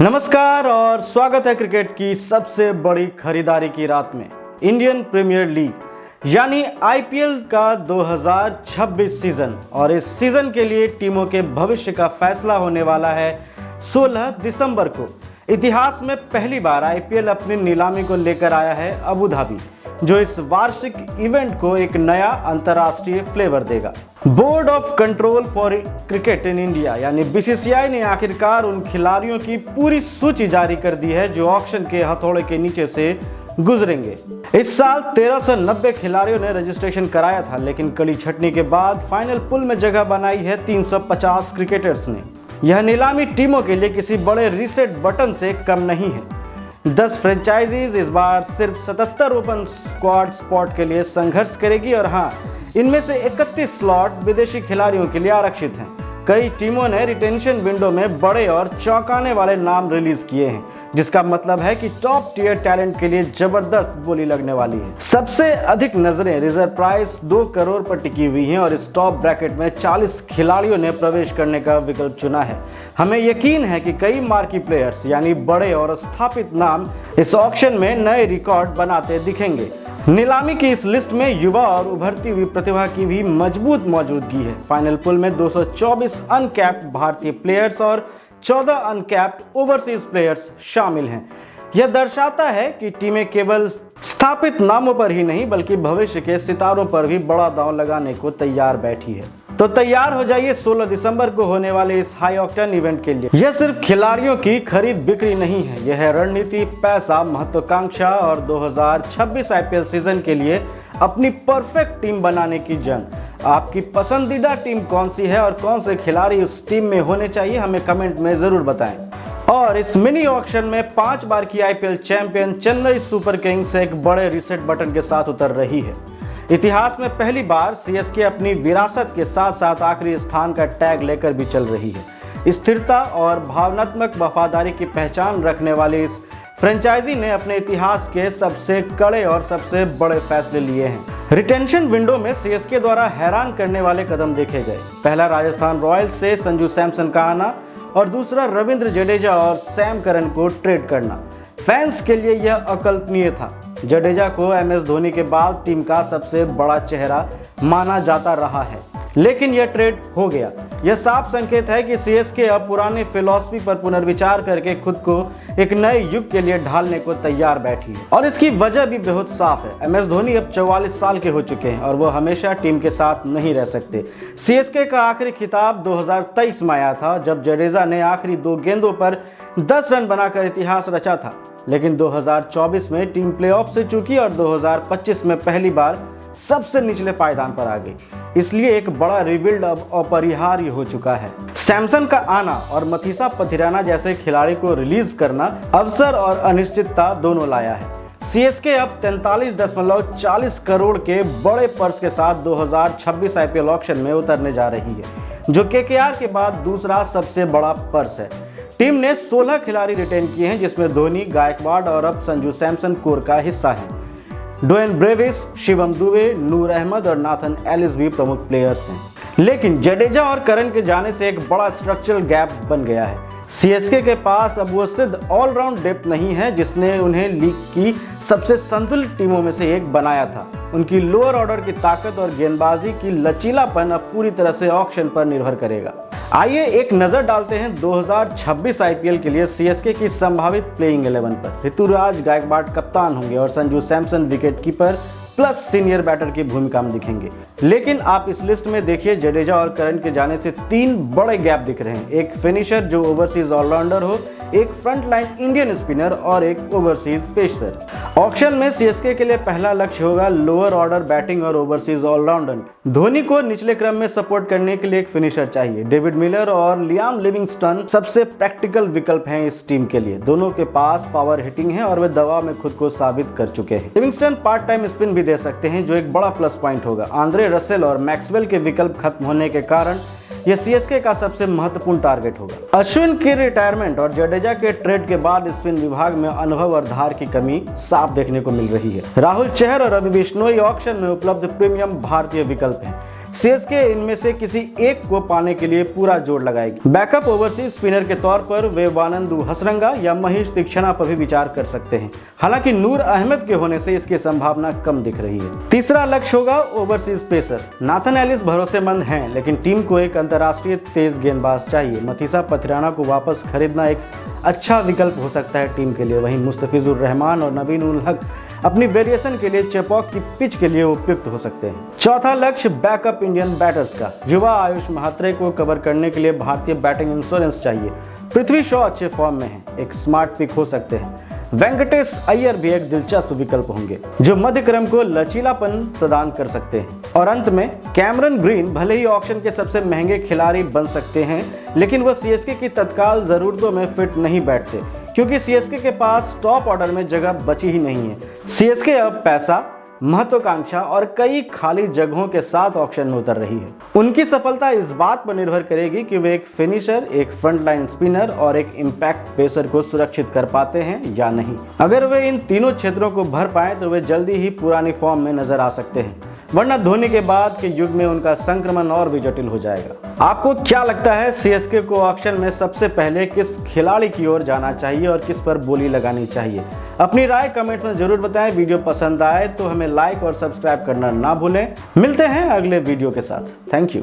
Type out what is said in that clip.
नमस्कार और स्वागत है क्रिकेट की सबसे बड़ी खरीदारी की रात में। इंडियन प्रीमियर लीग यानी आईपीएल का 2026 सीजन और इस सीजन के लिए टीमों के भविष्य का फैसला होने वाला है 16 दिसंबर को। इतिहास में पहली बार आईपीएल अपनी नीलामी को लेकर आया है अबू धाबी, जो इस वार्षिक इवेंट को एक नया अंतर्राष्ट्रीय फ्लेवर देगा। Board of control for cricket in India यानी बीसीसीआई ने आखिरकार उन खिलाड़ियों की पूरी सूची जारी कर दी है जो ऑक्शन के हथौड़े के नीचे से गुजरेंगे। इस साल 1390 खिलाड़ियों ने रजिस्ट्रेशन कराया था, लेकिन कड़ी छटनी के बाद फाइनल पूल में जगह बनाई है 350 क्रिकेटर्स ने। यह नीलामी टीमों के लिए किसी बड़े रीसेट बटन से कम नहीं है। 10 फ्रेंचाइजीज इस बार सिर्फ 77 ओपन स्क्वाड स्पॉट के लिए संघर्ष करेगी और हाँ, इनमें से 31 स्लॉट विदेशी खिलाड़ियों के लिए आरक्षित हैं। कई टीमों ने रिटेंशन विंडो में बड़े और चौंकाने वाले नाम रिलीज किए हैं, जिसका मतलब है कि टॉप टियर टैलेंट के लिए जबरदस्त बोली लगने वाली है। सबसे अधिक नजरें रिजर्व प्राइस 2 करोड़ पर टिकी हुई हैं और इस टॉप ब्रैकेट में 40 खिलाड़ियों ने प्रवेश करने का विकल्प चुना है। हमें यकीन है कि कई मार्की प्लेयर्स यानी बड़े और स्थापित नाम इस ऑक्शन में नए रिकॉर्ड बनाते दिखेंगे। नीलामी की इस लिस्ट में युवा और उभरती हुई प्रतिभा की भी मजबूत मौजूदगी है। फाइनल पूल में 224 अनकैप्ड भारतीय प्लेयर्स और 14 अनकैप्ड ओवरसीज प्लेयर्स शामिल हैं। यह दर्शाता है कि टीमें केवल स्थापित नामों पर ही नहीं बल्कि भविष्य के सितारों पर भी बड़ा दांव लगाने को तैयार बैठी है। तो तैयार हो जाइए 16 दिसंबर को होने वाले इस हाई ऑक्टेन इवेंट के लिए। यह सिर्फ खिलाड़ियों की खरीद बिक्री नहीं है, यह है रणनीति, पैसा, महत्वाकांक्षा और 2026 आईपीएल सीजन के लिए अपनी परफेक्ट टीम बनाने की जंग। आपकी पसंदीदा टीम कौन सी है और कौन से खिलाड़ी उस टीम में होने चाहिए, हमें कमेंट में जरूर बताएं। और इस मिनी ऑक्शन में 5 बार की IPL champion Chennai super Kings एक बड़े रीसेट बटन के साथ उतर रही है। इतिहास में पहली बार सीएसके अपनी विरासत के साथ साथ आखिरी स्थान का टैग लेकर भी चल रही है। स्थिरता और भावनात्मक वफादारी की पहचान रखने वाली इस फ्रेंचाइजी ने अपने इतिहास के सबसे कड़े और सबसे बड़े फैसले लिए हैं। रिटेंशन विंडो में सीएसके द्वारा हैरान करने वाले कदम देखे गए। पहला राजस्थान रॉयल्स से संजू सैमसन का आना और दूसरा रविंद्र जडेजा और सैम करन को ट्रेड करना। फैंस के लिए यह अकल्पनीय था। जडेजा को एमएस धोनी के बाद टीम का सबसे बड़ा चेहरा माना जाता रहा है, लेकिन यह ट्रेड हो गया। यह साफ संकेत है कि सीएसके अब पुरानी फिलॉसफी पर पुनर्विचार करके खुद को एक नए युग के लिए ढालने को तैयार बैठी है और इसकी वजह भी बहुत साफ है। एमएस धोनी अब 44 साल के हो चुके हैं और वो हमेशा टीम के साथ नहीं रह सकते। सीएसके का आखिरी खिताब 2023 में आया था, जब जडेजा ने आखिरी 2 गेंदों पर 10 रन बनाकर इतिहास रचा था, लेकिन 2024 में टीम प्लेऑफ से चूकी और 2025 में पहली बार सबसे निचले पायदान पर आ गई। इसलिए एक बड़ा रिबिल्ड अब अपरिहार्य हो चुका है। सैमसन का आना और मथीसा पथिराना जैसे खिलाड़ी को रिलीज करना अवसर और अनिश्चितता दोनों लाया है। सीएसके अब 43.40 करोड़ के बड़े पर्स के साथ 2026 आईपीएल ऑक्शन में उतरने जा रही है, जो केकेआर के बाद दूसरा सबसे बड़ा पर्स है। टीम ने 16 खिलाड़ी रिटेन किए हैं, जिसमें धोनी, गायकवाड़ और अब संजू सैमसन कोर का हिस्सा है। ड्वेन ब्रेविस, शिवम दुबे, नूर अहमद और नाथन एलिस भी प्रमुख प्लेयर्स हैं। लेकिन जडेजा और करन के जाने से एक बड़ा स्ट्रक्चरल गैप बन गया है। सीएसके के पास अब वो सिद्ध ऑलराउंड डेप्थ नहीं है जिसने उन्हें लीग की सबसे संतुलित टीमों में से एक बनाया था। उनकी लोअर ऑर्डर की ताकत और गेंदबाजी की लचीलापन अब पूरी तरह से ऑक्शन पर निर्भर करेगा। आइए एक नजर डालते हैं 2026 आईपीएल के लिए सीएसके की संभावित प्लेइंग 11 पर। ऋतुराज गायकवाड़ कप्तान होंगे और Sanju Samson wicket keeper plus senior batter की भूमिका में दिखेंगे। लेकिन आप इस लिस्ट में देखिए, जडेजा और करन के जाने से 3 बड़े गैप दिख रहे हैं। एक फिनिशर जो ओवरसीज ऑलराउंडर हो, एक फ्रंट लाइन इंडियन स्पिनर और एक ओवरसीज पेसर। ऑक्शन में सीएसके के लिए पहला लक्ष्य होगा लोअर ऑर्डर बैटिंग और ओवरसीज ऑलराउंडर। धोनी को निचले क्रम में सपोर्ट करने के लिए एक फिनिशर चाहिए। डेविड मिलर और लियाम लिविंगस्टन सबसे प्रैक्टिकल विकल्प हैं इस टीम के लिए। दोनों के पास पावर हिटिंग है और वे दबाव में खुद को साबित कर चुके हैं। लिविंगस्टन पार्ट टाइम स्पिन भी दे सकते हैं, जो एक बड़ा प्लस पॉइंट होगा। आंद्रे रसेल और मैक्सवेल के विकल्प खत्म होने के कारण यह सीएसके का सबसे महत्वपूर्ण टारगेट होगा। अश्विन की रिटायरमेंट और जडेजा के ट्रेड के बाद स्पिन विभाग में अनुभव और धार की कमी साफ देखने को मिल रही है। राहुल चहर और रवि बिश्नोई ऑक्शन में उपलब्ध प्रीमियम भारतीय विकल्प हैं। सीएसके इनमें से किसी एक को पाने के लिए पूरा जोर लगाएगी। बैकअप ओवरसीज स्पिनर के तौर पर वे वानंदु हसरंगा या महेश तीक्षणा पर भी विचार कर सकते हैं। हालांकि नूर अहमद के होने से इसकी संभावना कम दिख रही है। तीसरा लक्ष्य होगा ओवरसीज पेसर। नाथन एलिस भरोसेमंद हैं, लेकिन टीम को एक अंतर्राष्ट्रीय तेज गेंदबाज चाहिए। मथीसा पथिराना को वापस खरीदना एक अच्छा विकल्प हो सकता है टीम के लिए। वहीं मुस्तफिजुर रहमान और नवीन उल हक अपनी वेरिएशन के लिए चेपॉक की पिच के लिए उपयुक्त हो सकते हैं। चौथा लक्ष्य बैकअप इंडियन बैटर्स का। युवा आयुष महात्रे को कवर करने के लिए भारतीय बैटिंग इंश्योरेंस चाहिए। पृथ्वी शॉ अच्छे फॉर्म में हैं, एक स्मार्ट पिक हो सकते हैं। वेंकटेश अय्यर भी एक दिलचस्प विकल्प होंगे जो मध्य क्रम को लचीलापन प्रदान कर सकते हैं। और अंत में कैमरन ग्रीन भले ही ऑक्शन के सबसे महंगे खिलाड़ी बन सकते हैं, लेकिन वह सीएसके की तत्काल जरूरतों में फिट नहीं बैठते, क्योंकि सीएसके के पास टॉप ऑर्डर में जगह बची ही नहीं है। सीएसके अब पैसा, महत्वाकांक्षा और कई खाली जगहों के साथ ऑक्शन में उतर रही है। उनकी सफलता इस बात पर निर्भर करेगी कि वे एक फिनिशर, एक फ्रंटलाइन स्पिनर और एक इम्पैक्ट पेसर को सुरक्षित कर पाते हैं या नहीं। अगर वे इन तीनों क्षेत्रों को भर पाएं तो वे जल्दी ही पुरानी फॉर्म में नजर आ सकते हैं, वरना धोनी के बाद के युग में उनका संक्रमण और भी जटिल हो जाएगा। आपको क्या लगता है, सीएसके को ऑक्शन में सबसे पहले किस खिलाड़ी की ओर जाना चाहिए और किस पर बोली लगानी चाहिए? अपनी राय कमेंट में जरूर बताएं। वीडियो पसंद आए तो हमें लाइक और सब्सक्राइब करना ना भूलें। मिलते हैं अगले वीडियो के साथ। Thank you.